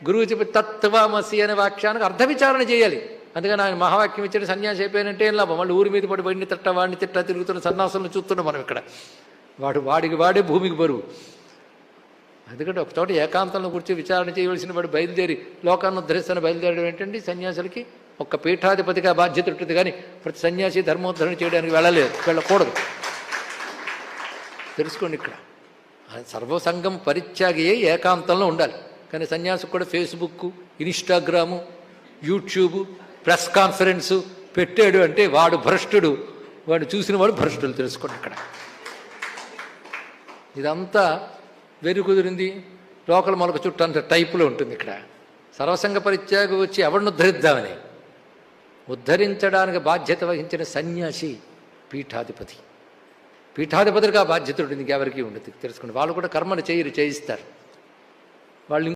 గురువు చెప్పి తత్వమసి అనే వాక్యానికి అర్థ విచారణ చేయాలి. అందుకని ఆయన మహావాక్యం ఇచ్చిన సన్యాసి అయిపోయినంటే ఏం లాభం? వాళ్ళు ఊరి మీద పడి వాడిని తిట్ట తిరుగుతున్న సన్యాసులను చూస్తున్నాం మనం ఇక్కడ. వాడికి వాడే భూమికి బరువు. ఎందుకంటే ఒక చోట ఏకాంతంలో కూర్చొని విచారణ చేయవలసిన వాడు బయలుదేరి లోకాన్ని ఉద్ధరిస్తున్న బయలుదేరడం ఏంటంటే సన్యాసులకి ఒక్క పీఠాధిపతిగా బాధ్యత ఉంటుంది. కానీ ప్రతి సన్యాసి ధర్మోద్ధరణ చేయడానికి వెళ్ళకూడదు. తెలుసుకోండి, ఇక్కడ సర్వసంగం పరిత్యాగియే ఏకాంతంలో ఉండాలి. కానీ సన్యాసికి కూడా Facebook, Instagram, YouTube, press conference పెట్టాడు అంటే వాడు భ్రష్టుడు, వాడు చూసిన వాడు భ్రష్టుడు. తెలుసుకోండి, ఇక్కడ ఇదంతా వెరు కుదిరింది లోకల్ మొలక చుట్టూ అంత టైపులో ఉంటుంది. ఇక్కడ సర్వసంగ పరిత్యాగం వచ్చి ఎవరిని ఉద్ధరిద్దామని ఉద్ధరించడానికి బాధ్యత వహించిన సన్యాసి పీఠాధిపతి. పీఠాధిపతిగా బాధ్యత ఉంటుంది, ఇంకెవరికి ఉండదు. తెలుసుకోండి, వాళ్ళు కూడా కర్మను చేయిస్తారు. వాళ్ళు